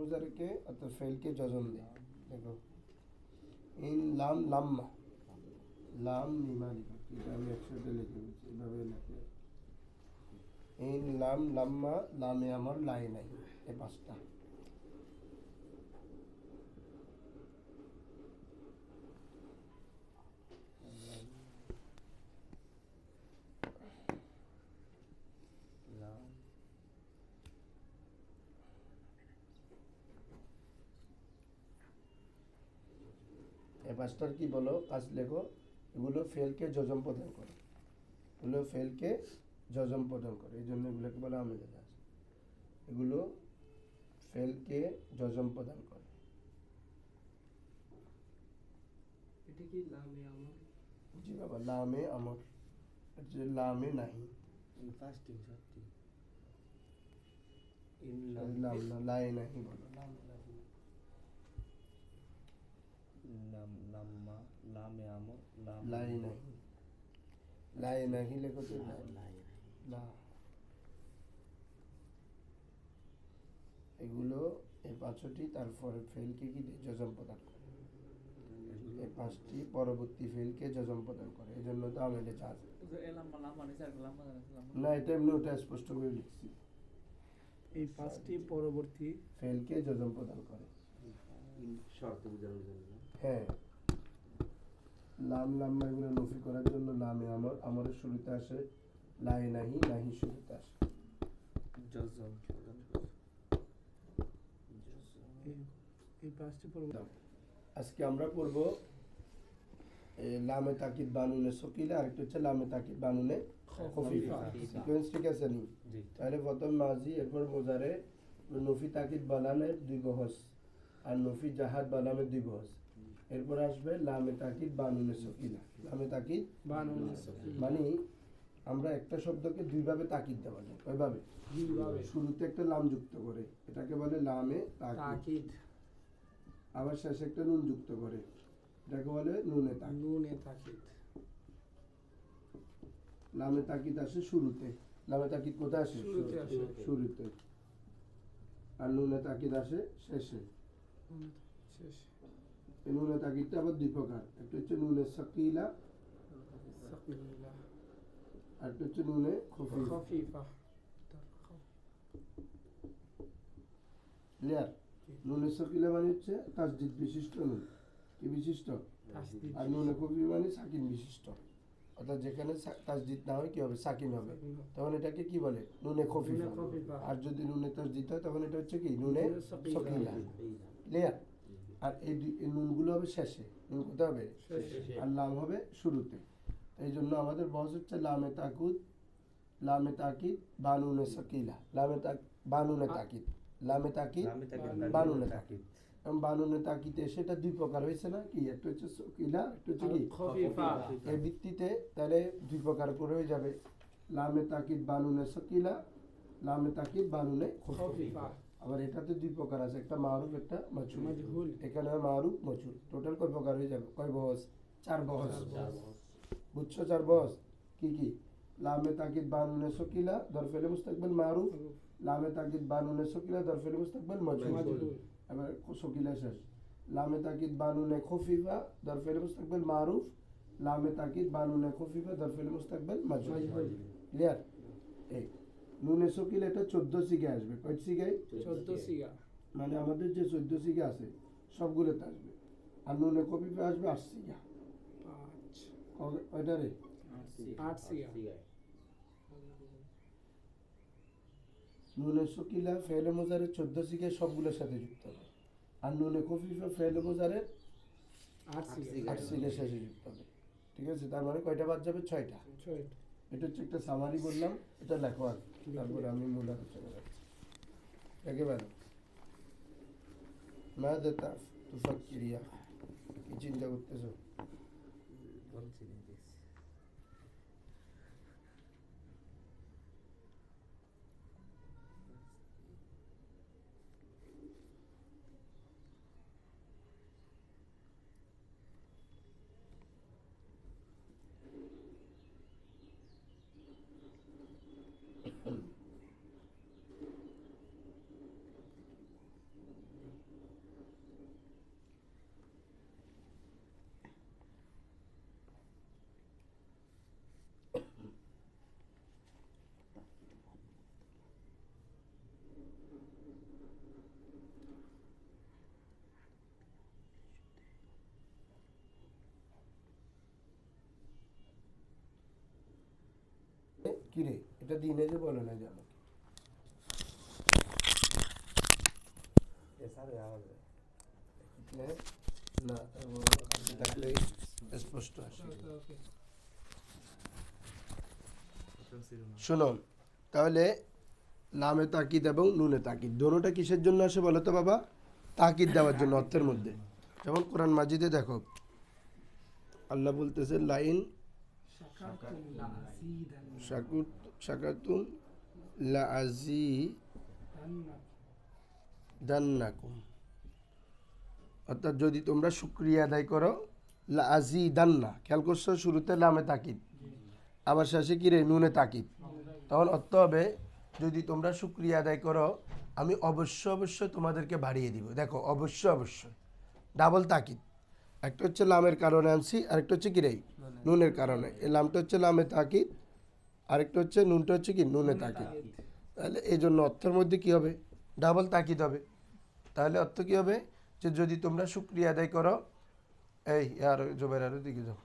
মুজারেকে অর্থাৎ ফেলকে যজম দেয়। দেখো ইন লাম লাম্মা, লাম মিমা লিখো, এটা আমি একসাথে লিখে দিচ্ছি, এভাবে লিখে ইন লাম লাম্মা লামে আমার লাই নাই, এই পাঁচটা। এই পাঁচটার কি বলো, কাজ লেখো। এগুলো ফেলকে যজম প্রদান করে, এগুলো ফেলকে যজম প্রদান করে, এই জন্য এগুলোকে বলে আমেজে জাজ। এগুলো ফেলকে যজম প্রদান করে। এটা কি লামে আমর? জি বাবা, লামে আমর, এটা লামে নাহি। ফাস্টিং সত্যি লাম না, লাই নাহি বলো, লাম নাহি। লাম্মা লামে আমর লাই নাহি, লাই নাহি লেখো তো, লা। এগুলো এই পাঁচটি তারপরে ফেলকে কি যজম প্রদান করে, এই পাঁচটি পরবর্তী ফেলকে যজম প্রদান করে, এই জন্য তো আমেলে জাজ। না, এটা এমনি ওটা স্পষ্ট করে লিখছি, এই পাঁচটি পরবর্তী ফেলকে যজম প্রদান করে। শর্ত বোঝানোর জন্য। হ্যাঁ, লাম লাম্মা এগুলো নফি করার জন্য লামে আমর, আমরের শুরুতে আসে, লাই নাহি, নাহি শুরুতে আসে। জজম এই পাঁচটি পরবর্তী। আজকে আমরা পড়বো লামে তাকিদ বানুনে সকিলা, আরেকটা হচ্ছে লামে তাকিদ বানুনে খফিফা। সিকোয়েন্স ঠিক আছে নি? তাহলে প্রথম মাজি, এরপর মোজারে, নফি তাকিদ বানানের 2 বহস, আর নফি জাহাদ বানামের 2 বহস। এরপর আসবে লামে তাকিদ বানুনে সকিলা, লামে তাকিদ বানুনে সকিলা মানে আমরা একটা শব্দকে 2 ভাবে তাকিদ দেওয়া যায়। কয়ভাবে? 2 ভাবে। শুরুতে একটা লাম যুক্ত করে, এটাকে বলে লামে তাকিদ। আবার শেষে একটা নুন যুক্ত করে, এটাকে বলে নুনে তাকিদ। নুনে তাকিদ। লামে তাকিদ আসে শুরুতে, লামে তাকিদ কোথায় আসে? শুরুতে আসে। শুরুতে। আর নুনে তাকিদ আসে শেষে। শেষ। এই নুনে তাকিদটা আবার 2 প্রকার, একটা হচ্ছে নুনে সাকিলা, সাকিলা, আর একটা হচ্ছে নুনে খফিফা। ক্লিয়ার? নুনে সাকিলা মানে হচ্ছে তাসদিদ বিশিষ্ট নুন, কি বিশিষ্ট? তাসদিদ। আর নুনে খফিফা মানে সাকিন বিশিষ্ট, অর্থাৎ যেখানে তাসদিদ না হয় কি হবে? সাকিন হবে, তখন এটাকে কি বলে? নুনে খফিফা। আর যদি নুনে তাসদিদ হয় তখন এটা হচ্ছে কি? নুনে সাকিলা। ক্লিয়ার? আর এই নুনগুলো হবে শেষে, নুন কোথায় হবে? আর লাম হবে শুরুতে। এই জন্য আমাদের বহস হচ্ছে লামে তাকুদ, লামে তাকিদ বানুনে সাকিলা, বানুনে তাকিদ, লামে তাকিদ বানুনে তাকিদ। এবং বানুনে তাকিদে সেটা 2 প্রকার হয়েছে না কি? একটা হচ্ছে সকিলা, একটা হচ্ছে কি? খফিফা। এই ভিত্তিতে তাহলে 2 প্রকার করে হয়ে যাবে, লামে তাকিদ বানুনে সকিলা, লামে তাকিদ বানুনে খফিফা। আবার এটাতে 2 প্রকার আছে, একটা মারুফ, একটা মাজহুল। এখানে মারুফ মাজহুল, টোটাল কয় প্রকার হয়ে যাবে? কয় বহস? 4 বহস। বুঝছো? 4 বহস কি কি? লামে তাকিদ বানুনে সকিলা দরফেলে মুস্তাকবিল মারুফ, লামে তাকিদ বানুনে সকিলা দরফেলে মুস্তাকবিল মাজহুল। এবার সকিলা শেষ। লামে তাকিদ বানুনে খফিফা দরফেলে মুস্তাকবিল মারুফ, লামে তাকিদ বানুনে খফিফা দরফেলে মুস্তাকবিল মাজহুল। ক্লিয়ার? এই নুনে সকিলা এটা 14 সিগে আসবে। কয় সিগায়? 14 সিগা। মানে আমাদের যে 14 সিগে আছে সবগুলোতে আসবে। আর নুনে খফিফা আসবে 8 সিগা। 5 কয়টা রে? 8 সিগা। নুনে সকিলা ফেলে মোজারের 14 সিগে সবগুলোর সাথে যুক্ত হবে, আর নুনে খফিফা ফেলে মোজারের 8 সিগে শেষে যুক্ত হবে। ঠিক আছে? তার মানে কয়টা বাদ যাবে? 6টা। এটা হচ্ছে একটা সামারি বললাম, এটা লেখো আর তারপরে আমি মূল আলোচনা করছি। একেবারে মাঝে তাফ তুফাক্কিরিয়া, কি চিন্তা করতেছো? কিরে এটা দিনে যে বলে না যে আমাকে না থাকলে স্পষ্ট আসে। শুনুন তাহলে লামে তাকিদ এবং নুনে তাকিদ দোনোটা কিসের জন্য আসে বলো তো বাবা? তাকিদ দেওয়ার জন্য অর্থের মধ্যে। যেমন কোরআন মাজিদে দেখো আল্লাহ বলতেছে লাইন শাকারতুম লাআযীদান্নাকুম, অর্থাৎ যদি তোমরা শুকরিয়া আদায় করো লাআযীদান্না, খেয়াল করছো শুরুতে লামে তাকিদ আবার শেষে কি রে নুনে তাকিদ, তখন অর্থ হবে যদি তোমরা শুকরিয়া আদায় করো আমি অবশ্যই তোমাদেরকে বাড়িয়ে দিব। দেখো অবশ্যই ডাবল তাকিদ, একটা হচ্ছে লামের কারণে আনছি আরেকটা হচ্ছে কি রে নুনের কারণে। এই লামটা হচ্ছে লামে তাকিদ আরেকটা হচ্ছে নুনটা হচ্ছে কি নুনে তাকিদ। তাহলে এই জন্য অর্থের মধ্যে কি হবে? ডাবল তাকিদ হবে। তাহলে অর্থ কি হবে যে যদি তোমরা শুকরিয়া আদায় করো, এই আর জোবের আরো দিকে যাও,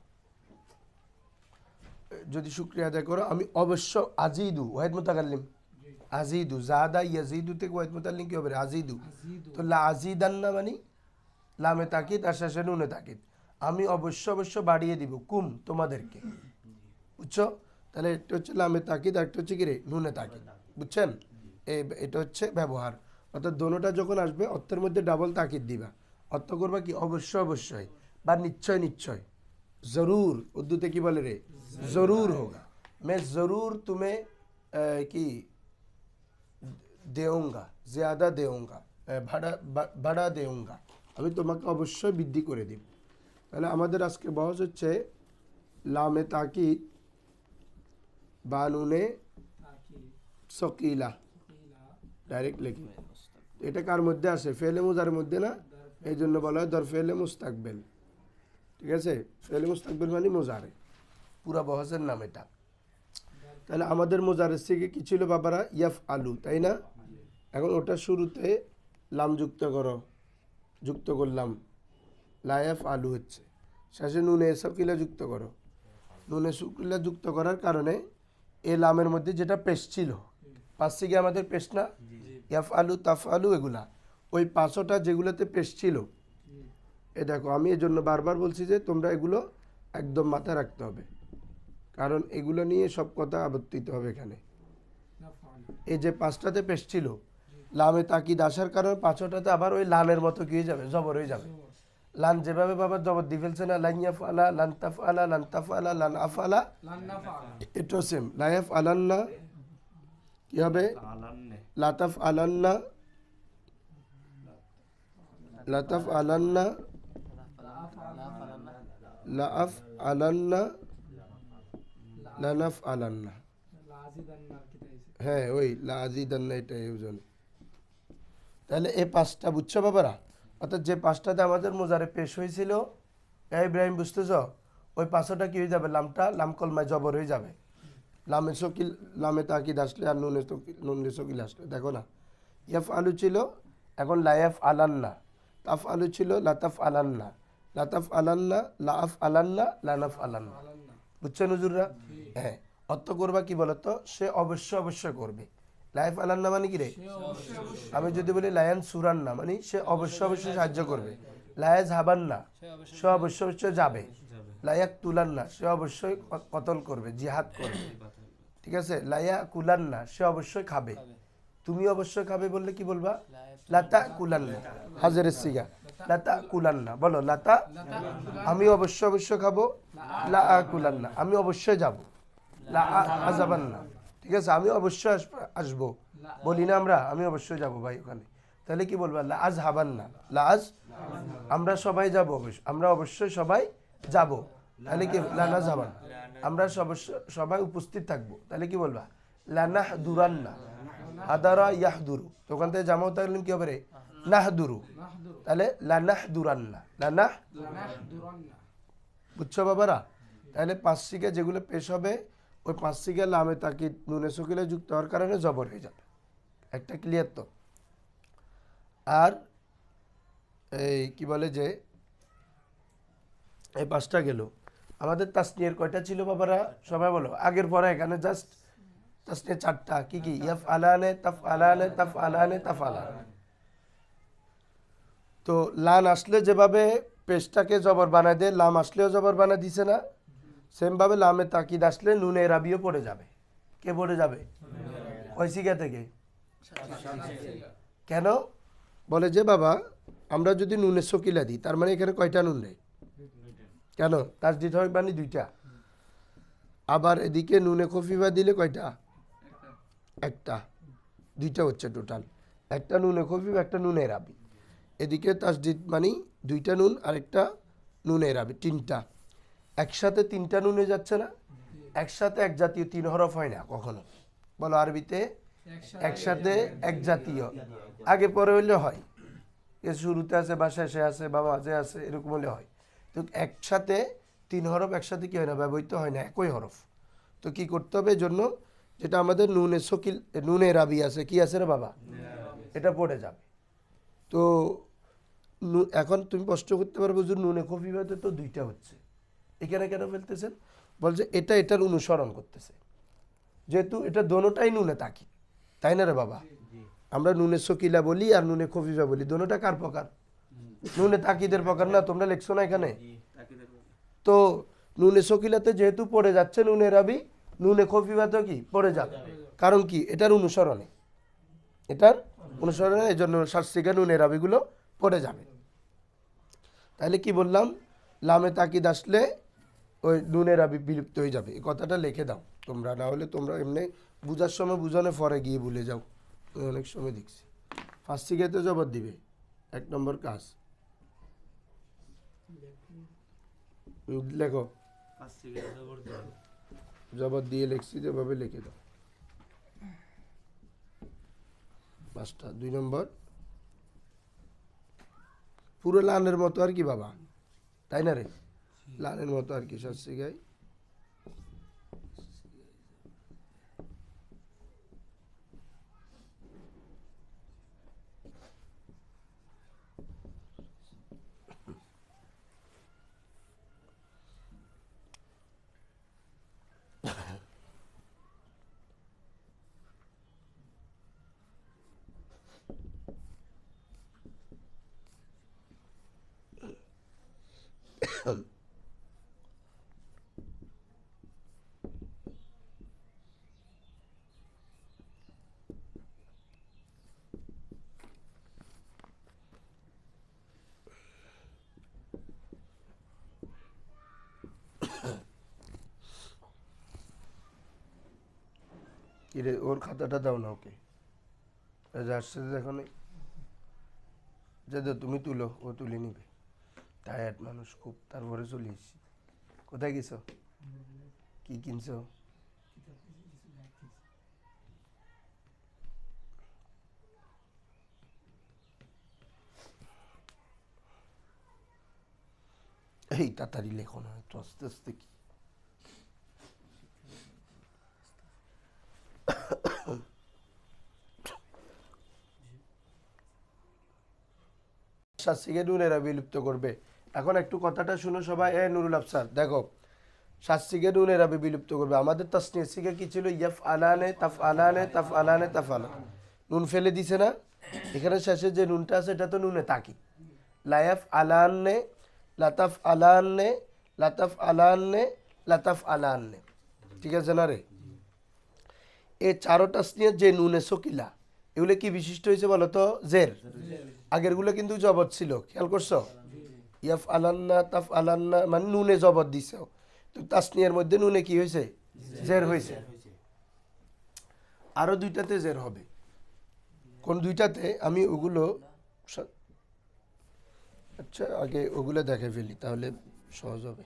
যদি শুকরিয়া আদায় করো আমি অবশ্য আজিদু ওয়াহিদ মুতাকাল্লিম আজিদু জাদা ইয়াজিদু থেকে ওয়াহিদ মুতাকাল্লিম কি হবে আজিদু, তো লা আজিদান্না মানে লামে তাকিদ আর শেষে নুনে তাকিদ, আমি অবশ্য বাড়িয়ে দিব কুম তোমাদেরকে, বুঝছো? তাহলে এটা হচ্ছে লামে তাকিদ আর একটা হচ্ছে কি রে নুনে তাকিদ, বুঝছেন? এটা হচ্ছে ব্যবহার, অর্থাৎ দোনোটা যখন আসবে অর্থের মধ্যে ডাবল তাকিদ দিবা, অর্থ করবা কি অবশ্যই বা নিশ্চয় জরুর, উর্দুতে কি বলে রে জরুর হোগা, मैं जरूर तुम्हें কি দেউঙ্গা জ্যাদা দেউঙ্গা ভাড়া দেউঙ্গা, আমি তোমাকে অবশ্যই বৃদ্ধি করে দিব। তাহলে আমাদের আজকে বহস হচ্ছে লামে তাকিদ বানুনে সকিলা, ডাইরেক্ট লিখি এটা কার মধ্যে আসে? ফেলে মুজারের মধ্যে না, এই জন্য বলা হয় দর ফেলে মুস্তাকবেল, ঠিক আছে? ফেলে মুস্তাকবেল মানে মোজারে, পুরা বহসের নাম এটা। তাহলে আমাদের মোজারের থেকে কি ছিল বাবারা? ইয়াফ আলু, তাই না? এখন ওটা শুরুতে লাম যুক্ত করলাম লায়াফ আলু হচ্ছে, শেষে নুনে সকিলা যুক্ত করো, নুনে সকিলা যুক্ত করার কারণে এ লামের মধ্যে যেটা পেশ ছিল, পাঁচ থেকে আমাদের পেশ না, ইয়াফ আলু তাফ আলু এগুলা, ওই পাঁচটা যেগুলোতে পেশ ছিল, এ দেখো আমি এই জন্য বারবার বলছি যে তোমরা এগুলো একদম মাথায় রাখতে হবে, কারণ এগুলো নিয়ে সব কথা আবর্তিত হবে এখানে। এই যে পাঁচটাতে পেশ ছিল লামে তাকিদ আসার কারণে পাঁচটাতে আবার ওই লানের মতো কি হয়ে যাবে? জবর হয়ে যাবে। লান যেভাবে বাবা জবর দিয়ে ফেলছে না, লাইয়াফ আলা লান তাফ আলা লান তাফ আলা লান আফ আলা, এটাও সেম লাইয়াফ আলান্না কি হবে? লাতাফ আলান্না লাতাফ আলান্না লাআফ আলান্না লানাফ আলান্না, হ্যাঁ ওই লাজিদান্না, এটাই ওজন। তাহলে এই পাঁচটা বুঝছো বাবারা? অর্থাৎ যে পাঁচটাতে আমাদের মোজারে পেশ হয়েছিল, ইব্রাহিম বুঝতেছ? ওই পাঁচটা কি হয়ে যাবে? লামটা লাম কলমায় জবর হয়ে যাবে, লামে শকিল লামে তাকিদ আসলে আর নুনে শকিল আসলে, দেখো না ইয়াফ আলু ছিল এখন লায়াফ আলান্না, তাফ আলু ছিল লাতাফ আলান্না, লাতাফ আলান্না লাআফ আলান্না লানাফ আলান্না, বুঝছেন হুজুররা? হ্যাঁ, অর্থ করবা কি বলতো? সে অবশ্যই করবে। লাইফ আলান্না মানে কি রে? আমি যদি বলি লায়ান সুরান্না মানে সে অবশ্যই সাহায্য করবে। লায়াজ হাবান্না সে অবশ্যই যাবে। লায়াক তুলান্না সে অবশ্যই কতল করবে, জিহাদ করবে, ঠিক আছে? লায়া কুলান্না সে অবশ্যই খাবে। তুমি অবশ্যই খাবে বললে কি বলবা? লাতা কুলান্না, হাজারের সিগা লাতা কুলান্না, বলো লাতা আমি অবশ্যই খাবো, লা কুলান্না আমি অবশ্যই যাবো, লা আজাবান্না ঠিক আছে আমি অবশ্যই আসবো, বলি না আমরা আমি অবশ্যই যাবো ভাই ওখানে, তাহলে কি বলবা? লা আজ হাবান্না, লা আজ আমরা সবাই যাবো, আমরা অবশ্যই সবাই যাব, তাহলে কি লানা যাবান আমরা সবাই উপস্থিত থাকবো, তাহলে কি বলবা? লানাহ দুরান্না, হাদারা ইয়াহদুরু, তো ওখান থেকে জামাও তাহলে কি হবে রে? নাহদুরু, তাহলে লানাহ দুরান্না, লানাহ, বুঝছো বাবারা? তাহলে পাঁচ সিগা যেগুলো পেশ হবে ওই পাঁচ সিগা লামে তাকিদ নুনে সকিলে যুক্ত হওয়ার কারণে জবর হয়ে যাবে, একটা ক্লিয়ার তো? আর এই কি বলে যে এই পাঁচটা গেল, আমাদের তাসনিয়ার কয়টা ছিল বাবারা? সবাই বলো আগের পরে, এখানে জাস্ট তাসনিয়া চারটা কি কি ইয়াফ আলানে তাফ আলানে তাফ আলানে তাফ আলানে। তো লান আসলে যেভাবে পেশটাকে জবর বানায় দেয়, লাম আসলেও জবর বানায় দিছে না, সেমভাবে লামে তাকিদ আসলে নুনে রাবিও পড়ে যাবে। কে পড়ে যাবে? কয় সিগা থেকে? কেন? বলে যে বাবা আমরা যদি নুনে সকিলা দিই তার মানে এখানে কয়টা নুন নেই? কেন? তাসদিদ হয় মানে দুইটা। আবার এদিকে নুনে খফিফা দিলে কয়টা? একটা। দুইটা হচ্ছে টোটাল, একটা নুনে খফিফা একটা নুনে রাবি। এদিকে তাসদিদ মানে দুইটা নুন আর একটা নুনে রাবি, তিনটা। একসাথে তিনটা নুনে যাচ্ছে না, একসাথে এক জাতীয় তিন হরফ হয় না কখনো। বলো আরবিতে একসাথে এক জাতীয়, আগে পরে হইলে হয়, এ শুরুতে আছে বা শেষে আছে বা মাঝে আছে, এরকম হলে হয়। তো একসাথে তিন হরফ একসাথে কি হয় না, ব্যবহৃত হয় না, একই হরফ। তো কি করতে হবে? জন্য যেটা আমাদের নুনে সকিল নুনে রাবি আছে, কি আছে রে বাবা, এটা পড়ে যাবে। তো এখন তুমি প্রশ্ন করতে পারবো যে নুনে খফিফাতে তো দুইটা হচ্ছে, এখানে কেন ফেলতেছেন? বলছে এটা এটার অনুসরণ করতেছে, যেহেতু এটা দোনোটাই নুনে তাকি, তাই না রে বাবা? আমরা নুনে সকিলা বলি আর নুনে খফিফা বলি, দোনোটা কার প্রকার? নুনে তাকিদের প্রকার না? তোমরা লিখছো না এখানে? তো নুনে সকিলাতে যেহেতু পড়ে যাচ্ছে নুনে রাবি, নুনে খফিফাতে কি পড়ে যাবে, কারণ কি এটার অনুসরণে, এটার অনুসরণে, এই জন্য শাস্ত্রিকা নুনে রাবিগুলো পড়ে যাবে। তাহলে কি বললাম? লামে তাকিদ আসলে ওই নুনে রাবি বিলুপ্ত হয়ে যাবে। এই কথাটা লিখে দাও তোমরা, না হলে তোমরা এমনি বুঝার সময় বুঝানো পরে গিয়ে ভুলে যাও। আমি অনেক সময় দেখছি ফার্স্ট সিগাতে জবাব দিবে, 1 নম্বর কাজ। লেখো, জবাব দিয়ে লিখছি যেভাবে লিখে দাও 5টা। 2 নম্বর পুরো লানের মতো আর কি বাবা, তাই না রে? লানের মতো আর কি শাস্ত্রী গাই। কিরে ওর খাতাটা দাও না ওকে, আসছে দেখো নি, যে তুমি তুলো, ও তুলে নিবে, টায়ার্ড মানুষ খুব। তারপরে চলে এসছি। কোথায় গেছো? কি কিনছো? এই তাড়াতাড়ি লেখো না, একটু আস্তে আস্তে। কি শাস্ত্রীকে নুনেরা বিলুপ্ত করবে। এখন একটু কথাটা শুনো সবাই। এ নুরুল আফসার দেখো, শাস্ত্রীকে নুনেরা বিলুপ্ত করবে। আমাদের তাসনিয়া সিগা কি ছিল? ইয়াফ আলানে তাফ আলানে তাফ আলানে তাফ আলানে, নুন ফেলে দিছে না? এখানে শেষে যে নুনটা আছে এটা তো নুনে তাকি। লায়াফ আলানে লাতাফ আলানে লাতাফ আলানে লাতাফ আলানে, ঠিক আছে না রে? এই চারোটা তাসনিয়া যে নুনে সকিলা, এগুলো কি বিশিষ্ট হয়েছে বলো তো? জের। আগেরগুলো কিন্তু জবর ছিল, খেয়াল করছো? ইয়াফ আলান্না তাফ আলান্না মানে নুনে জবর দিছে, তো তাসনিয়ার মধ্যে নুনে কি হয়েছে? জের হয়েছে। আরো দুইটাতে জের হবে। কোন দুইটাতে? আমি ওগুলো আচ্ছা আগে ওগুলো দেখে ফেলি, তাহলে সহজ হবে।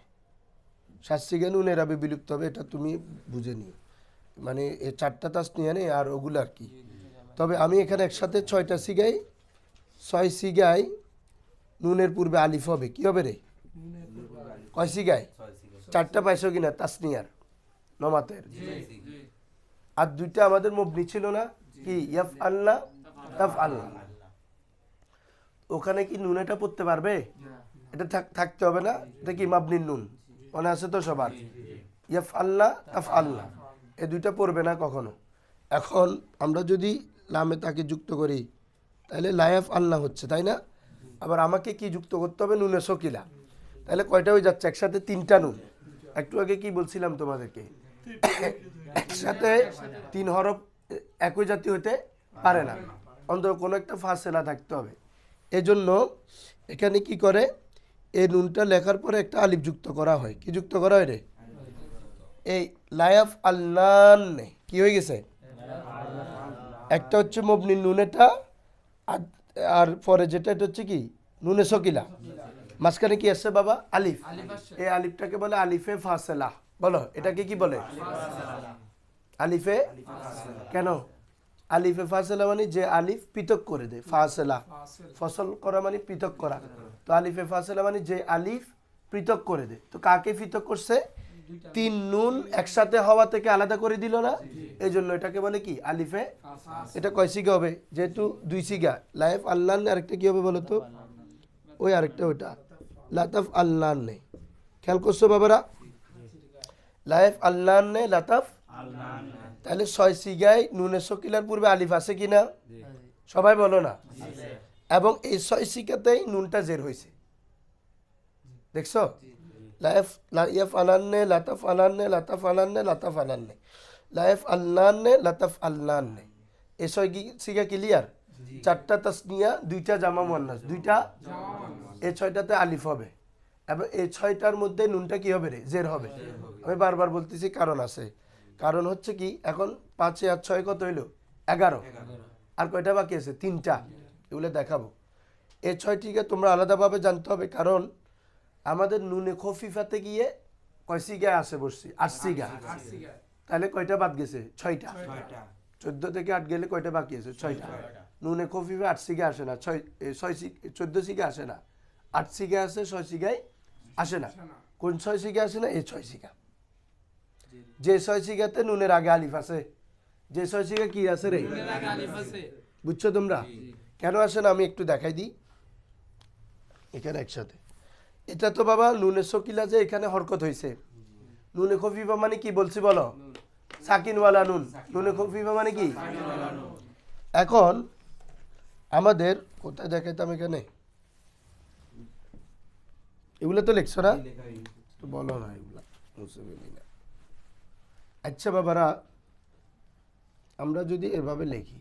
শাস্ত্রীকে নুনের আবে বিলুপ্ত হবে, এটা তুমি বুঝে নিও। মানে এই 4টা তাসনিয়া নেই আর ওগুলো আর কি। তবে আমি এখানে একসাথে 6টা সিগাই, 6 সিগাই নুনের পূর্বে আলিফ হবে। কি হবে রে? কয় সিগাই? 4টা পাইছো কিনা তাসনিয়ার নমাতের? আর 2টা আমাদের মবনি ছিল না, কি ইয়াফ আল্লাহ তাফ আল্লাহ। ওখানে কি নুনেটা পড়তে পারবে? এটা থাকতে হবে না? এটা কি মাবনির নুন, মনে আছে তো সবার? ইয়াফ আল্লাহ তাফ আল্লাহ, এই 2টা পড়বে না কখনো। এখন আমরা যদি লামে তাকে যুক্ত করি তাহলে লায়াফ আল্লাহ হচ্ছে, তাই না? আবার আমাকে কি যুক্ত করতে হবে? নুনে সকিলা। তাহলে কয়টা হয়ে যাচ্ছে? একসাথে 3টা নুন। একটু আগে কি বলছিলাম তোমাদেরকে, একসাথে 3 হরফ একই জাতি হতে পারে না, অন্তত কোনো একটা ফাসেলা থাকতে হবে। এজন্য এখানে কি করে, এই নুনটা লেখার পরে একটা আলিফ যুক্ত করা হয়। কি যুক্ত করা হয় রে? এই লায়াফ আল্লাহ কি হয়ে গেছে? একটা হচ্ছে মবনি নুনেটা, আর পরে যেটা এটা হচ্ছে কি নুনে সকিলা। মাঝখানে কি আছে বাবা? আলিফ। এই আলিফটাকে বলে আলিফে ফাসেলা। বলো এটাকে কি বলে? আলিফে। কেন আলিফে ফাসেলা? মানে যে আলিফ পৃথক করে দেয়। ফাসেলা ফসল করা মানে পৃথক করা। তো আলিফে ফাসেলা মানে যে আলিফ পৃথক করে দেয়। তো কাকে পৃথক করছে? 3 নুন একসাথে হওয়া থেকে আলাদা করে দিল না, এই জন্য এটাকে বলে কি আলিফে। এটা কয় সিগা হবে? যেহেতু 2 সিগা। লাইফ আল্লাহ আরেকটা কি হবে বলো তো? ওই আরেকটা ওইটা লাতাফ আল্লাহ নেই। খেয়াল করছো বাবারা? লাইফ আল্লাহ নেই লাতাফ। তাহলে 6 সিগায় নুনে সকিলার পূর্বে আলিফ আছে কিনা? সবাই বলো না। এবং এই 6 সিগাতেই নুনটা জের হয়েছে, দেখছো? লাইফ লাইফ আলান্নে লাতাফ আলান্নে লাতাফ আলান্নে লাতাফ আলান্নে লাইফ আল্লান্নে লাতাফ আল্লান্নে। এই 6 সিগা ক্লিয়ার? 4টা তাসনিয়া, 2টা জামা মুয়ান্নাস, 2টা। এই 6টাতে আলিফ হবে এবং এই 6টার মধ্যে নুনটা কি হবে রে? জের হবে। আমি বারবার বলতেছি কারণ আছে। কারণ হচ্ছে কি, এখন 5 আর 6 কত হইল? 11। আর কয়টা বাকি আছে? 3টা। এগুলো দেখাবো। এই 6টিকে তোমরা আলাদাভাবে জানতে হবে, কারণ আমাদের নুনে খফিফাতে গিয়ে কয় সিগায় আসে বসছি? 8 সিগা। তাহলে কয়টা বাদ গেছে? 6টা। 14 থেকে 8 গেলে কয়টা বাকি আছে? 6টা। নুনে খফিফে 8 সিগা আসে না, 14 সিগা আসে না, 8 সিগা আসে, 6 সিগায় আসে না। কোন 6 সিগা আসে না? এই 6 সিগা। যে 6 সিগাতে নুনের আগে আলিফ আছে, যে 6 সিগা কি আছে রে? বুঝছো তোমরা? কেন আসে না আমি একটু দেখাই দিই এখানে একসাথে। এটা তো বাবা নুনে সকিলা, যে এখানে হরকত হয়েছে। নুনে খফিফা মানে কি বলছি বলো? সাকিনওয়ালা নুন। নুনে খফিফা মানে কি? এখন আমাদের কোথায় দেখাইতাম? এখানে এগুলো তো লিখছো না, তো বলো না এগুলা মুছে ফেলি না। আচ্ছা বাবারা, আমরা যদি এভাবে লিখি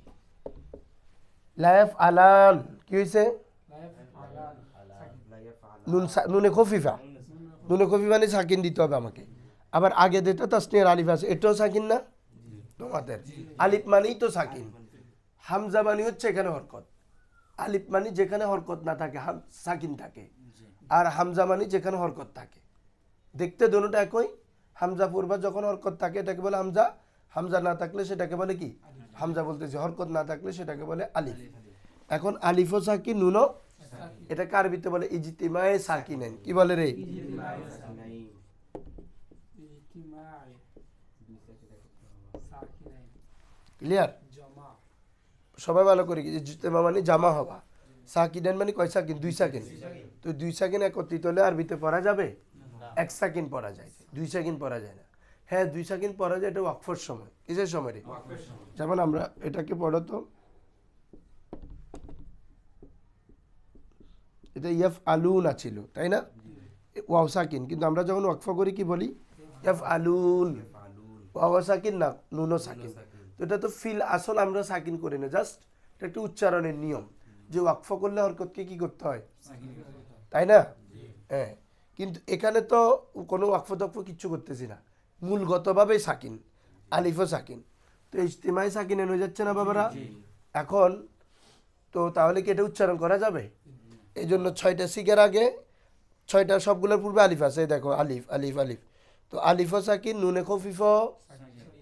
লাইফ আলান, কি হয়েছে? নুনে খফিফা। নুনে খফিফা মানে সাকিন দিতে হবে আমাকে। আবার আগে যেটা তাসনিয়ার আলিফ আছে, এটাও সাকিন না তোমাদের? আলিফ মানেই তো সাকিন। হামজা মানে হচ্ছে এখানে হরকত। আলিফ মানে যেখানে হরকত না থাকে সাকিন থাকে, আর হামজা মানে যেখানে হরকত থাকে। দেখতে দোনোটা একই। হামজা পূর্বা যখন হরকত থাকে এটাকে বলে হামজা, হামজা না থাকলে সেটাকে বলে কি? হামজা বলতেছি। হরকত না থাকলে সেটাকে বলে আলিফ। এখন আলিফও সাকিন, নুনও। এটাকে আরবিতে বলে ইজতিমায়ে সাকিনাইন। কি বলে রে? ক্লিয়ার? সবাই ভালো করে, ইজতিমা মানে জামা হওয়া, সাকিনাইন মানে কয় সাকিন? 2 সাকিন। তো 2 সাকিন একত্রিত হলে আরবিতে পড়া যাবে? 1 সাকিন পড়া যায়, 2 সাকিন পড়া যায় না। হ্যাঁ 2 সাকিন পড়া যায়, এটা ওয়াকফের সময়। কিসের সময় রে? যেমন আমরা এটাকে পড়ো তো, এটা ইয়াফ আলুন ছিল, তাই না? ওয়াও সাকিন, কিন্তু আমরা যখন ওয়াকফা করি কি বলি? ইয়াফ আলুন। ওয়াও সাকিন না, নুনও সাকিন। তো এটা তো ফিল আসল আমরা সাকিন করি না, জাস্ট এটা একটা উচ্চারণের নিয়ম যে ওয়াকফা করলে হরকতকে কি করতে হয়? তাই না? হ্যাঁ, কিন্তু এখানে তো কোনো ওয়াকফ তকফ কিচ্ছু করতেছি না, মূলগতভাবেই সাকিন, আলিফও সাকিন। তো ইজতিমাই সাকিন হয়ে যাচ্ছে না বাবারা? এখন তো তাহলে কি এটা উচ্চারণ করা যাবে? এই জন্য 6টা সিগের আগে 6টা সবগুলোর পূর্বে আলিফ আছে। দেখো আলিফ আলিফ আলিফ। তো আলিফও সাকিন, নুনে খফিফও।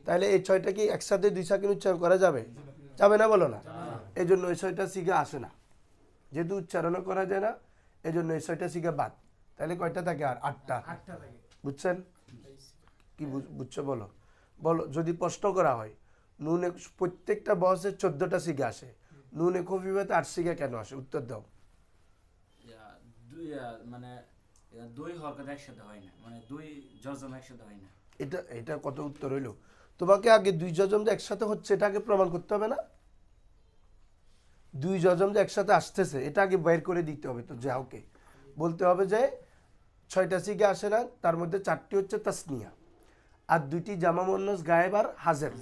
তাহলে এই 6টা কি একসাথে 2 সাকিন উচ্চারণ করা যাবে? যাবে না, বলো না? এই জন্য এই 6টা সিগা আসে না, যেহেতু উচ্চারণও করা যায় না, এই জন্য এই 6টা সিগা বাদ। তাহলে কয়টা থাকে? আর 8টা। বুঝছেন? কি বুঝছো বলো? বলো যদি প্রশ্ন করা হয় নুনে প্রত্যেকটা বসে 14টা সিগা আসে, নুনে খফিফাতে 8 সিগা কেন আসে? উত্তর দাও। মানে 2 হরকত একসাথে হয় না, মানে 2 জজম একসাথে হয় না। এটা কত উত্তর হইলো? তো তোমাকে আগে দুই যজম যে একসাথে হচ্ছে এটা আগে প্রমাণ করতে হবে না? দুই যজম যে একসাথে আসতেছে এটা আগে বের করে দিতে হবে। তো যা ওকে বলতে হবে যে 6টা সিগা আসে না, তার মধ্যে 4টি হচ্ছে তাসনিয়া আর 2টি জামা মুন্নাস গায়েব আর হাজের।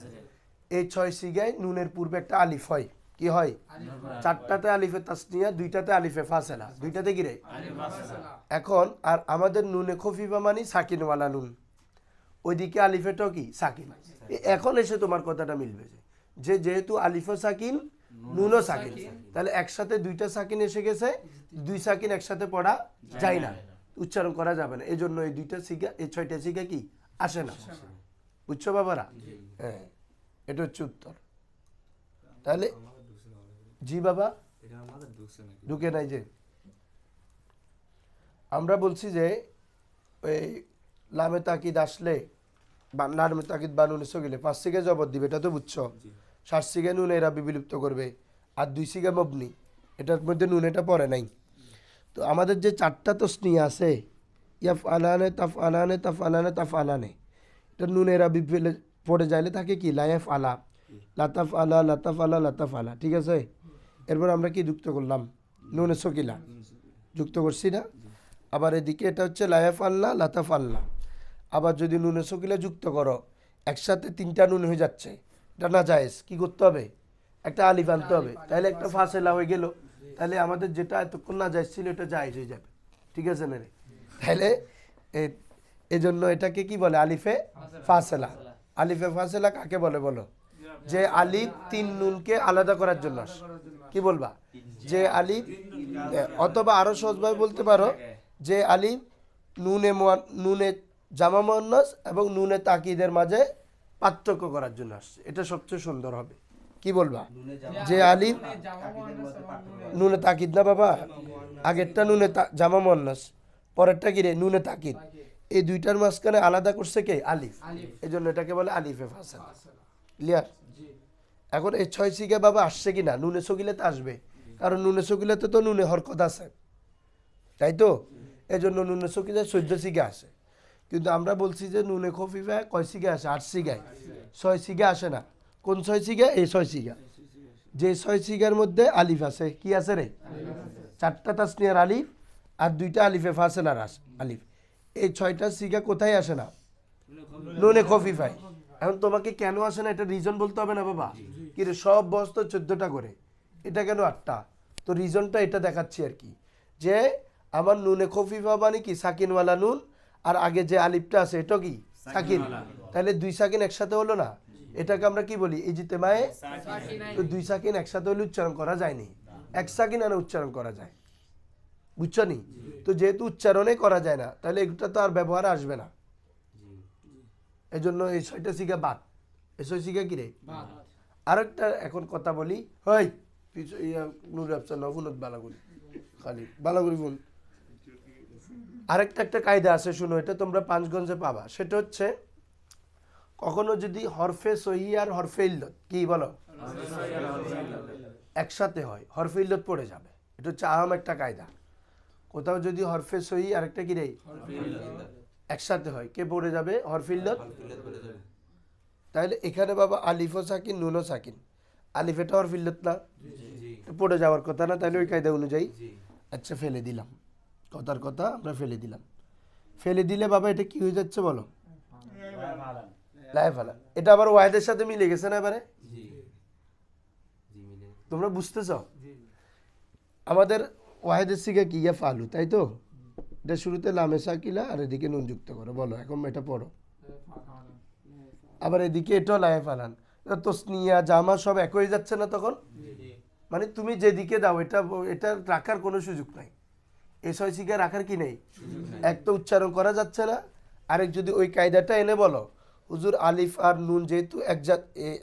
এই 6 সিগায় নুনের পূর্বে একটা আলিফ হয়। কি হয়? 4টাতে আলিফে তাসনিয়া, 2টাতে আলিফে ফাসেলা, 2টাতে কি রে? এখন আর আমাদের নুনে খফিফা মানে সাকিনওয়ালা নুন, ওইদিকে আলিফেটাও কি সাকিন। এখন এসে তোমার কথাটা মিলবে যে যেহেতু আলিফও সাকিন নুনও সাকিন, তাহলে একসাথে 2টা সাকিন এসে গেছে, 2 সাকিন একসাথে পড়া যায় না, উচ্চারণ করা যাবে না। এই জন্য এই 2টা সিগা, এই 6টা সিগা কি আসে না। বুঝছো বাবারা? হ্যাঁ, এটা হচ্ছে উত্তর। তাহলে জি বাবা ঢুকে নাই যে আমরা বলছি যে ওই লামে তাকিদ আসলে লামে তাকিদ বা নুনে সগিলে 5 সিগা জবর দিবে, এটা তো বুঝছো। 7 সিগা নুনে এরা বিলুপ্ত করবে আর 2 সিগা মবনি, এটার মধ্যে নুন এটা পড়ে নাই। তো আমাদের যে 4টা তসনিয়া আছে ইয়াফ আলানে তাফ আলানে তাফ আলানে তাফ আলানে, এটা নুন এরা বিফেলে পড়ে যাইলে থাকে কি লাইফ আলা, লাতাফ আলা লাতাফ আলা লাতাফ আলা। ঠিক আছে, এরপর আমরা কি যুক্ত করলাম? নুনে সকিলা যুক্ত করছি না? আবার এদিকে এটা হচ্ছে লায়াফ আল্লাহ লাতাফ আল্লাহ। আবার যদি নুনে সকিলা যুক্ত করো একসাথে 3টা নুন হয়ে যাচ্ছে, এটা না জায়েজ। কি করতে হবে? একটা আলিফ আনতে হবে, তাহলে একটা ফাসেলা হয়ে গেল। তাহলে আমাদের যেটা এতক্ষণ না জায়েজ ছিল এটা জায়েজ হয়ে যাবে। ঠিক আছে না রে? তাহলে এই জন্য এটাকে কি বলে? আলিফে ফাসেলা। আলিফে ফাসেলা কাকে বলে বলো? যে আলিফ 3 নুনকে আলাদা করার জন্য আসে। কি বলবা? যে আলিফ, অথবা আরো সহজভাবে বলতে পারো যে আলিফ নুনে জামা মুন্নাস এবং নুনে তাকিদের মাঝে পার্থক্য করার জন্য আসছে। এটা সবচেয়ে সুন্দর হবে। কি বলবা? যে আলিফ নুনে তাকিদ না বাবা, আগেরটা নুনে জামা মুন্নাস, পরেরটা কি রে? নুনে তাকিদ। এই 2টার মাঝখানে আলাদা করছে কে? আলিফ। এই জন্য এটাকে বলে আলিফে ফাসেলা। ক্লিয়ার? এখন এই 6 সিগা বাবা আসছে কিনা? নুনে সগিলাতে আসবে, কারণ নুনে সগিলাতে তো নুনে হরকত আছে, তাই তো? এই জন্য নুনে সগিলায় 14 সিগা আসে। কিন্তু আমরা বলছি যে নুনে খফিফা কয় সিগা আসে? 8 সিগায়। 6 সিগা আসে না। কোন 6 সিগা? এই 6 সিগা। যে 6 সিগার মধ্যে আলিফ আছে। কি আছে রে? 4টা তাসনিয়ার আলিফ আর 2টা আলিফে ফাসেলার আলিফ। এই 6টা সিগা কোথায় আসে না? নুনে খফিফায়। এখন তোমাকে কেন আসে না এটা রিজন বলতে হবে না বাবা? কি রে, সব বস তো 14টা করে, এটা কেন 8টা? তো রিজনটা এটা দেখাচ্ছি আর কি, যে আমার নুনে খফিফা মানে কি সাকিনওয়ালা নুন, আর আগে যে আলিফটা আছে এটা কি সাকিন। তাহলে 2 সাকিন একসাথে হলো না, এটাকে আমরা কি বলি? ইজতিমায়ে। তো 2 সাকিন একসাথে হলে উচ্চারণ করা যায়নি, 1 সাকিন আনে উচ্চারণ করা যায়। বুঝছো নি? তো যেহেতু উচ্চারণে করা যায় না, তাহলে এটা তো আর ব্যবহার আসবে না। এই জন্য এই 6টা সিগা বাদ। এই 6 সিগা কি রে? আরেকটা এখন কথা বলি, হই নুর আফসার নফুনত বালাগুলি খালি বালাগুলি বল। আরেকটা একটা কায়দা আছে, শুনো, এটা তোমরা 5গঞ্জে পাবা। সেটা হচ্ছে কখনো যদি হরফে সহি আর হরফে ইল্লত, কি বলো, একসাথে হয়, হরফে ইল্লত পড়ে যাবে। এটা হচ্ছে আহাম একটা কায়দা। কোথাও যদি হরফে সহি আর একটা কি রে একসাথে হয়, কে পড়ে যাবে? হরফে ইল্লত। তাহলে এখানে বাবা আলিফও সাকিন নুনও সাকিন, আলিফ এটা হরফে ইল্লত না, পড়ে যাওয়ার কথা না। তাহলে ওই কায়দা অনুযায়ী আচ্ছা ফেলে দিলাম, কথার কথা আমরা ফেলে দিলাম। ফেলে দিলে বাবা এটা কি হয়ে যাচ্ছে বলো? লাইফ আলা। এটা আবার ওয়াহিদের সাথে মিলে গেছে না এবারে? তোমরা বুঝতেছ? আমাদের ওয়াহিদের সিগা কি? ইয়া ফালু, তাই তো? এটা শুরুতে লামে সাকিলা আর এদিকে নুন যুক্ত করো। বলো এখন এটা পড়ো। আবার এদিকে এটাও লাইফ আলান, তসনিয়া জামা সব এক হয়ে যাচ্ছে না তখন? মানে তুমি যেদিকে দাও এটা এটা রাখার কোনো সুযোগ নাই। এই 6 সিগা রাখার কি নেই? এক তো উচ্চারণ করা যাচ্ছে না, আরেক যদি ওই কায়দাটা এনে বলো হুজুর আলিফ আর নুন যেহেতু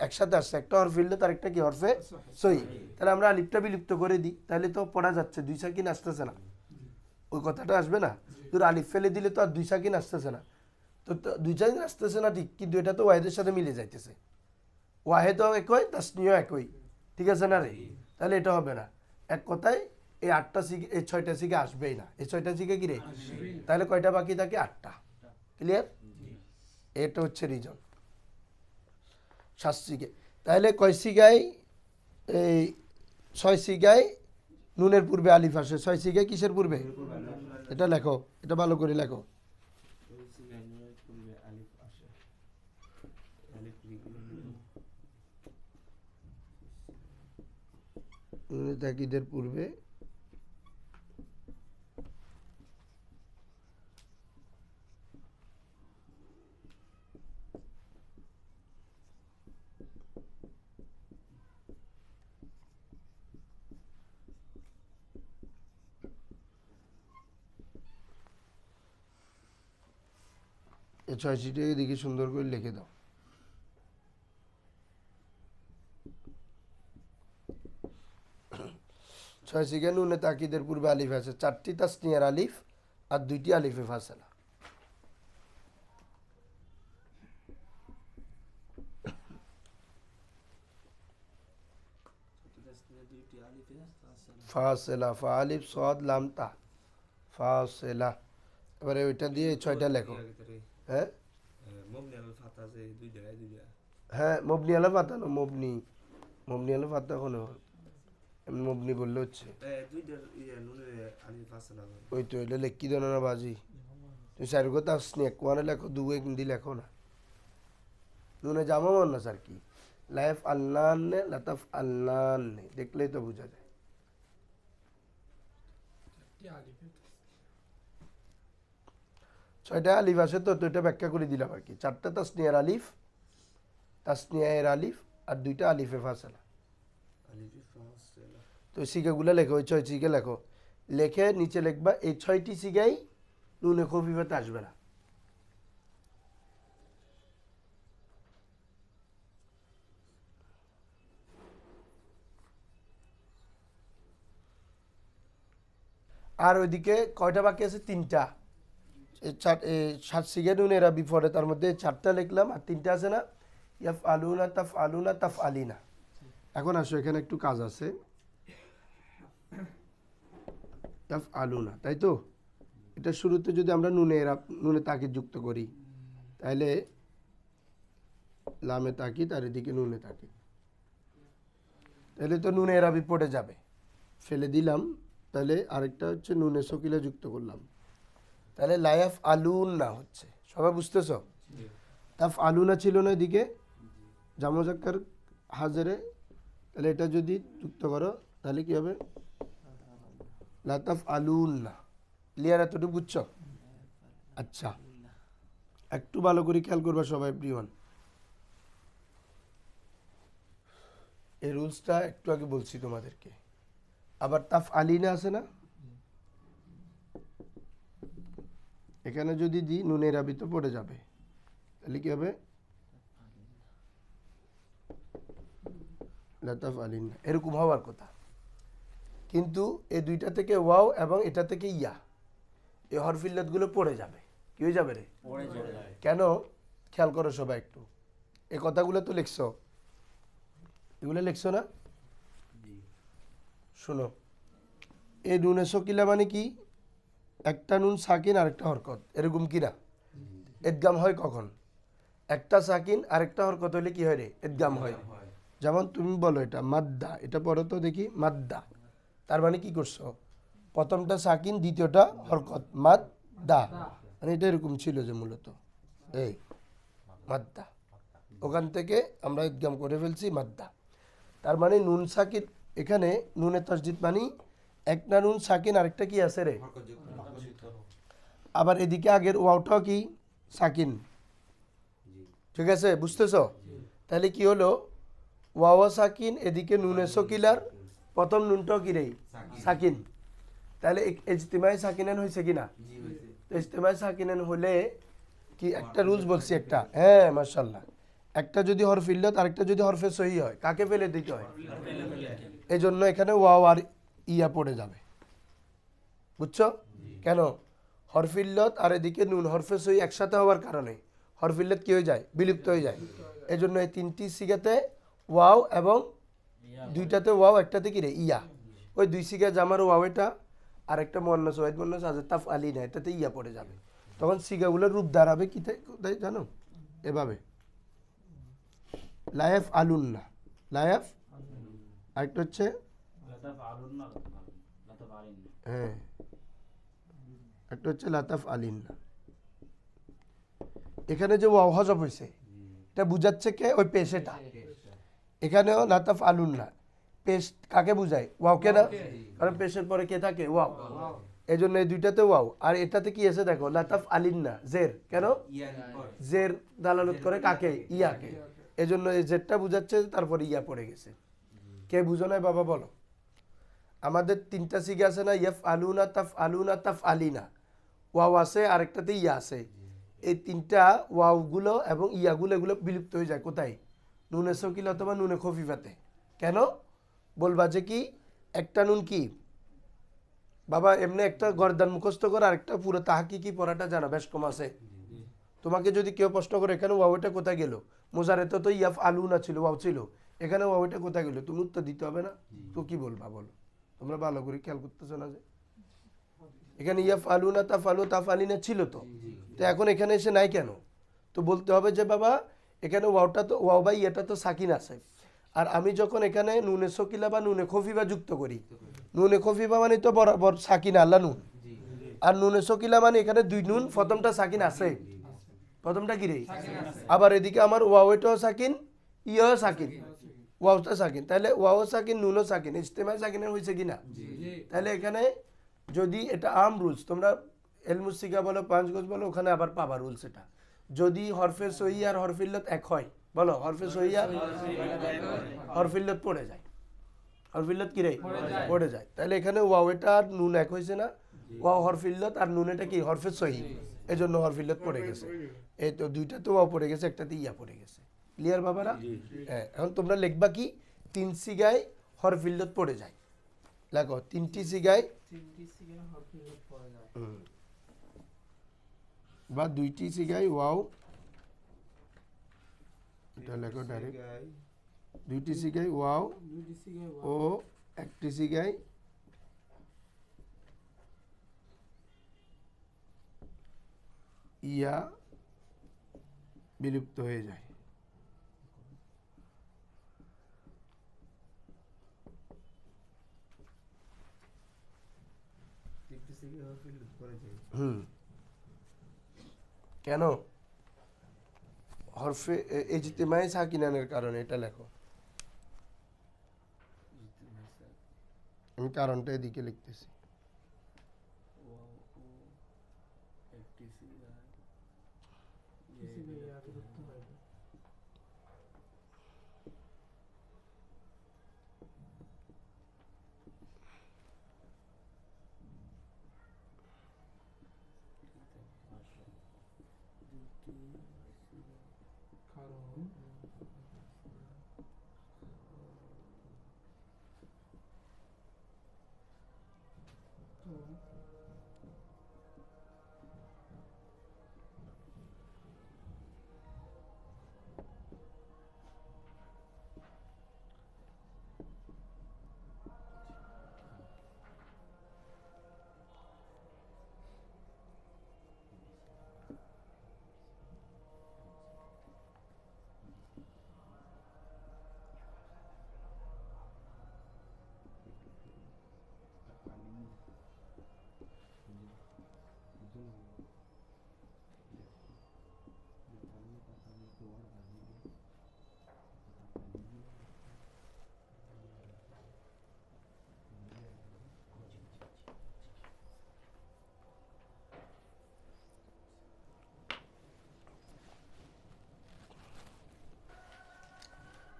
একসাথে আসছে, একটা হরফে ইল্লত আর একটা কি হরফে সহি, তাহলে আমরা আলিফটা বিলুপ্ত করে দিই, তাহলে তো পড়া যাচ্ছে, 2 সাকিন আসতেছে না। ওই কথাটা আসবে না? তোর আলিফ ফেলে দিলে তো আর 2 সাকিন আসতেছে না। তো 2 সাকিন আসতেছে না ঠিক, কিন্তু এটা তো ওয়াহেদের সাথে মিলে যাইতেছে। ওয়াহেদও একই, তাসনিয়াও একই। ঠিক আছে না রে? তাহলে এটা হবে না। এক কথায় এই 8টা সিগা, এই 6টা সিগা আসবেই না। এই 6টা সিগা কি রে? তাহলে কয়টা বাকি থাকে? 8টা। ক্লিয়ার? এটা হচ্ছে রিজন। 7 সিগে, তাহলে কয় সিগায় এই 6 সিগায় নুনের পূর্বে আলিফ আসে, 6 সিগায় কিসের পূর্বে? এটা লেখো, এটা ভালো করে লেখো। নুনে তাকিদের পূর্বে এই 6 সিটাকে দেখি সুন্দর করে লিখে দাও। ছয় সিগে নুনে তাকিদের পূর্বে আলিফ আছে, 4টি তাসনিয়ার আলিফ আর 2টি আলিফে ফাসলা। ফাসলা, ফা আলিফ সদ লাম তা, ফাসলা। এবারে ওইটা দিয়ে 6টা লেখো। হ্যাঁ হ্যাঁ, মবনি আলা ফাতানো, মবনি মবনি আলা ফাতা কোনো মবনি বললে হচ্ছে। ওই তো এটা লেখি দেন না বাজি, তুমি চার কথা আসনি এক কোয়ানে লেখো, দুয়ে হিন্দি লেখো না। নুনে জামা মান না স্যার কি, লাইফ আল্লাহ নে লাতাফ আল্লাহ নে, দেখলেই তো বোঝা যায়। ছয়টা আলিফ আছে তো, এটা ব্যাখ্যা করে দিলাম আর কি। 4টা তাসনিয়ার আলিফ, তাসনিয়ার আলিফ আর 2টা আলিফে ফাসলা। তো সিগাগুলো লেখো, ওই 6 সিগা লেখো, লেখে নিচে লিখবা এই 6টি সিগাই নুনে খফিফাতে আসবে না। আর ওইদিকে কয়টা বাকি আছে? 3টা। 7 সিগে নুনের আবি পড়ে, তার মধ্যে 4টা লিখলাম আর 3টা আছে না, ইয়াফ আলুনা তাফ আলুনা তাফ আলিনা। এখন আসো, এখানে একটু কাজ আছে। তাফ আলুনা, তাই তো? এটা শুরুতে যদি আমরা নুনে তাকিদ যুক্ত করি, তাহলে লামে তাকিদ আর এদিকে নুনে তাকিদ, তাহলে তো নুনে এরাবি পড়ে যাবে, ফেলে দিলাম। তাহলে আরেকটা হচ্ছে নুনে সকিলা যুক্ত করলাম, তাহলে লায়াফ আলুন না হচ্ছে। সবাই বুঝতেছ? তাফ আলুনা ছিল না এদিকে জামজাক্কার হাজারে, তাহলে এটা যদি যুক্ত করো তাহলে কি হবে? লাতাফ আলুন না। ক্লিয়ার? এতটুকু বুঝছো? আচ্ছা, একটু ভালো করে খেয়াল করবা সবাই প্রিয়ন। এই রুলসটা একটু আগে বলছি তোমাদেরকে। আবার তাফ আলিনা আছে না, এখানে যদি দিই নুনের আবি তো পড়ে যাবে, তাহলে কি হবে? লাতাফ আলিনা, এরকম হওয়ার কথা। কিন্তু এই 2টা থেকে ওয়াও এবং এটা থেকে ইয়া, এই হরফিল্লাত গুলো পড়ে যাবে। কি হয়ে যাবে রে? কেন? খেয়াল করো সবাই একটু, এই কথাগুলো তো লিখছো, এগুলো লিখছো না? শোনো, এই নুনে সকিলা মানে কি? একটা নুন সাকিন আর একটা হরকত, এরকম কি না? এদগাম হয় কখন? একটা সাকিন আর একটা হরকত হলে কি হয় রে? এদগাম হয়। যেমন তুমি বলো এটা মাদ্দা, এটা পড়ো তো দেখি, মাদ্দা, তার মানে কি করছো? প্রথমটা সাকিন, দ্বিতীয়টা হরকত, মাদ্দা। মানে এটা এরকম ছিল যে মূলত এই মাদ্দা, ওখান থেকে আমরা এদগাম করে ফেলছি মাদ্দা। তার মানে নুন সাকিন, এখানে নুনের তাসদিদ মানে একটা নুন সাকিন আরেকটা কি আছে রে? আবার এদিকে আগের ওয়াওটাও কি সাকিন। ঠিক আছে, বুঝতেছ? তাহলে কি হলো? ওয়াওয়া সাকিন, এদিকে নুনে সকিলার প্রথম নুনটাও কি রে? সাকিন। তাহলে ইজতিমাই সাকিনান হয়েছে কিনা? ইজতিমাই সাকিনান হলে কি একটা রুলস বলছি একটা, হ্যাঁ মাশাআল্লাহ, একটা যদি হরফ ইল্লাত আরেকটা যদি হরফে সহি হয়, কাকে ফেলে দিতে হয়? এই জন্য এখানে ওয়াও আর ইয়া পড়ে যাবে। বুঝছো কেন? হরফ ইল্লাত আর এদিকে নুন হরফে সহি একসাথে হওয়ার কারণে হরফ ইল্লাত কি হয়ে যায়? বিলুপ্ত হয়ে যায়। এই জন্য এই 3টি সিগাতে ওয়াও এবং 2টাতে ওয়াও, একটাতে কি রে? ইয়া। ওই 2 সিগা জামার ওয়াও এটা, আর একটা মুয়ান্নাস ওয়াহিদ মুয়ান্নাস আছে তাফ আলিনা, এটাতে ইয়া পড়ে যাবে। তখন সিগাগুলোর রূপ দাঁড়াবে কি কোথায় জানো? এভাবে লায়াফ আলুন না, লায়াফ, আরেকটা হচ্ছে হ্যাঁ, একটা হচ্ছে লাতাফ আলিন না। এখানে যে ওয়াও হজব হয়েছে এটা বুঝাচ্ছে কে? ওই পেশেটা। এখানেও লাতাফ আলুন না, পেশ কাকে বুঝায়? ওয়াওকে না, কারণ পেশের পরে কে থাকে? ওয়াও। এই জন্য এই দুইটাতে ওয়াও, আর এটাতে কি আছে দেখো, লাতাফ আলিন না, জের। কেন? জের দালালত করে কাকে? ইয়াকে। এই জন্য এই জেরটা বুঝাচ্ছে, তারপরে ইয়া পড়ে গেছে। কে বুঝো নাই বাবা বলো? আমাদের তিনটা সিগা আছে না, ইয়াফ আলুনা, তাফ আলুনা, তাফ আলিনা। ওয়াও আছে, আরেকটাতে ইয়া আছে। এই তিনটা ওয়াওগুলো এবং ইয়াগুলো এগুলো বিলুপ্ত হয়ে যায় কোথায়? নুনে সকিল অথবা নুনে খফিফাতে। কেন? বলবা যে কি একটা নুন কি বাবা, এমনি একটা গর্দান মুখস্থ করে আরেকটা পুরো তাহাকিকি পড়াটা জানা বেশ কম আছে। তোমাকে যদি কেউ প্রশ্ন করে এখানে ওয়াওটা কোথায় গেল, মুজারেতে তো ইয়াফ আলুনা ছিল, ওয়াও ছিল, এখানে ওয়াওটা কোথায় গেল, তুমি উত্তর দিতে হবে না? তো কি বলবা বলো? তোমরা ভালো করে খেয়াল করতেছো না যে এখানে ইয়াফ আলুনা, তাফ আলু, তাফ আলিনা ছিল তো, তো এখন এখানে এসে নাই কেন? তো বলতে হবে যে বাবা এখানে ওয়াওটা তো, ওয়াও বা ইয়েটা তো সাকিন আছে, আর আমি যখন এখানে নুনে সকিলা বা নুনে খফিফা যুক্ত করি, নুনে খফিফা মানে তো বরাবর সাকিন আল্লাহ নুন, আর নুনে সকিলা মানে এখানে দুই নুন, প্রথমটা সাকিন আছে, প্রথমটা কি রে? আবার এদিকে আমার ওয়াওটাও সাকিন, ইয়াও সাকিন, ওয়াওটা সাকিন, তাহলে ওয়াও সাকিন, নুনও সাকিন, ইজতেমাই সাকিনের হয়েছে কিনা? তাহলে এখানে যদি এটা আম রুলস, তোমরা এলমুসিকা বলো, পাঁচগজ বলো, ওখানে আবার পাবা রুলস। এটা যদি হরফে সহি আর হরফিল্লত এক হয়, বলো হরফে সহি আর হরফিল্লত পড়ে যায়, হরফিল্লত কি রে? পড়ে যায়। তাহলে এখানে ওয়াও এটা আর নুন এক হয়েছে না, ওয়াও হরফিল্লত আর নুন এটা কি? হরফে সহি, এই জন্য হরফিল্লত পড়ে গেছে। এই তো দুইটাতে ওয়াও পড়ে গেছে, একটাতে ইয়া পড়ে গেছে। ক্লিয়ার বাবারা? হ্যাঁ, এখন তোমরা লিখবা কি? তিন সিগায় হরফিল্লত পড়ে যায়। লেখো তিনটি সিগায় বা দুইটি সিগায় ওয়াও, এটা লেখো ডাইরেক্ট, দুইটি সিগায় ওয়াও ও একটি সিগায় ইয়া বিলুপ্ত হয়ে যায়। কেন? হরফে ইজতিমাই সাকিনানের কারণে, এটা লেখো। আমি কারণটা এদিকে লিখতেছি।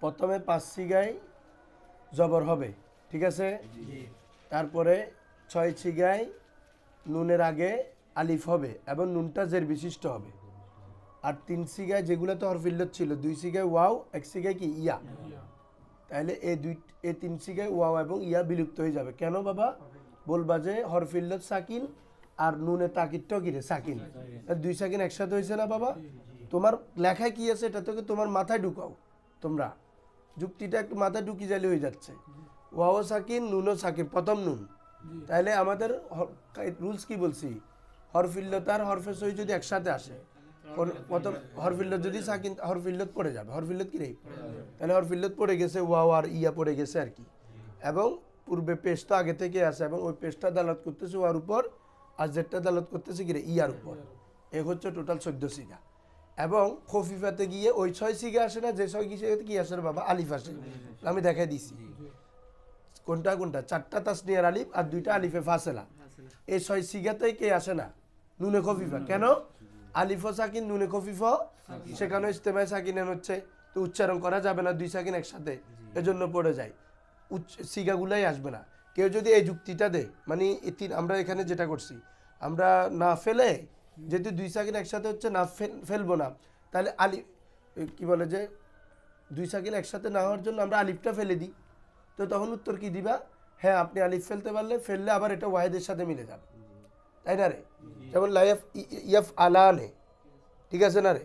প্রথমে পাঁচ সিগায় জবর হবে, ঠিক আছে? তারপরে ছয় সিগায় নুনের আগে আলিফ হবে এবং নুনটা জের বিশিষ্ট হবে, আর তিন সিগায় যেগুলোতে হরফিল্লত ছিল, দুই সিগায় ওয়াও, এক সিগায় কি? ইয়া। তাহলে এই তিন সিগায় ওয়াও এবং ইয়া বিলুপ্ত হয়ে যাবে। কেন বাবা? বলবা যে হরফিল্লত সাকিন আর নুনে তাকিদটাও কি রে? সাকিন। দুই সাকিন একসাথে হয়েছে না বাবা? তোমার লেখায় কি আছে এটা তোকে তোমার মাথায় ঢুকাও, তোমরা যুক্তিটা একটু মাথায় ঢুকি যাইলে হয়ে যাচ্ছে। ওয়াও সাকিন, নুনও সাকিন, প্রথম নুন। তাহলে আমাদের রুলস কি বলছি? হরফিল্লত আর হরফে সহি যদি একসাথে আসে, প্রথম হরফিল্লত যদি সাকিন হরফিল্লত পড়ে যাবে, হরফিল্লত কি রে, তাহলে হরফিল্লত পড়ে গেছে, ওয়াও আর ইয়া পড়ে গেছে আর কি, এবং পূর্বে পেশ তো আগে থেকে আছে এবং ওই পেশটা দালাত করতেছে ওয়ার উপর, আর যেটা দালাত করতেছে কি রে, ইয়ার উপর। এ হচ্ছে টোটাল 14 সিগা। এবং খফিফাতে গিয়ে ওই 6 সিগা আসে না, যে 6 সিগাতে কি আসে রে বাবা, আলিফ আসে। আমি দেখাই দিছি কোনটা কোনটা, 4টা তাসনিয়ার আলিফ আর 2টা আলিফে ফাসেলা। এই 6 সিগাতেই কে আসে না, নুনে খফিফা। কেন? আলিফ ও সাকিন, নুনে খফিফা, সেখানে ইস্তেমায় সাকিন হচ্ছে, তো উচ্চারণ করা যাবে না 2 সাকিন একসাথে, এজন্য পড়ে যায়, সিগাগুলাই আসবে না। কেউ যদি এই যুক্তিটা দেয়, মানে আমরা এখানে যেটা করছি, আমরা না ফেলে যেহেতু 2 সাকিন একসাথে হচ্ছে, না ফেলবো না, তাহলে আলিফ কি বলে যে 2 সাকিন একসাথে না হওয়ার জন্য আমরা আলিফটা ফেলে দিই, তো তখন উত্তর কি দিবা, হ্যাঁ আপনি আলিফ ফেলতে পারলে ফেললে আবার এটা ওয়াহিদের সাথে মিলে যাবে, তাই না রে? যেমন লাইফ ইয়াফ আলানে, ঠিক আছে না রে?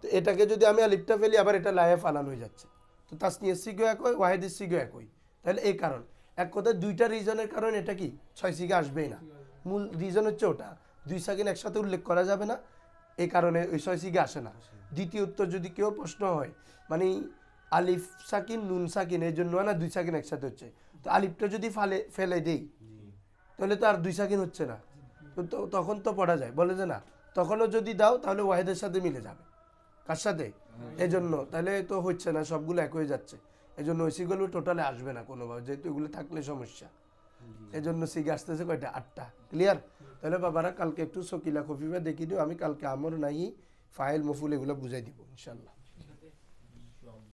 তো এটাকে যদি আমি আলিফটা ফেলি আবার এটা লাইফ আলান হয়ে যাচ্ছে, তো তাসনিয়ার সিগো একই, ওয়াহিদের সিগো একই। তাহলে এই কারণ, এক কথায় 2টা রিজনের কারণ এটা কি 6 সিগা আসবেই না। মূল রিজন হচ্ছে ওটা, 2 সাকিন একসাথে উল্লেখ করা যাবে না, এই কারণে ওই 6 সিগা আসে না। দ্বিতীয় উত্তর যদি কেউ প্রশ্ন হয়, মানে আলিফ সাকিন নুন সাকিন, এই জন্য না 2 সাকিন একসাথে হচ্ছে, তো আলিফটা যদি ফেলে দেই তাহলে তো আর 2 সাকিন হচ্ছে না, তো তখন তো পড়া যায়, বলে যে না, তখনও যদি দাও তাহলে ওয়াহিদের সাথে মিলে যাবে। কার সাথে? এজন্য তাহলে তো হচ্ছে না, সবগুলো এক হয়ে যাচ্ছে, এজন্য ওই সিগুলো টোটালে আসবে না কোনোভাবে, যেহেতু এগুলো থাকলে সমস্যা। এজন্য সিগা আসতেছে কয়টা, 8টা। ক্লিয়ার? তাহলে বাবারা কালকে একটু সকিলা খফিফা দেখিয়ে দিও, আমি কালকে আমর নাই ফাইল মফুল এগুলো বুঝাই দিব ইনশাল্লাহ।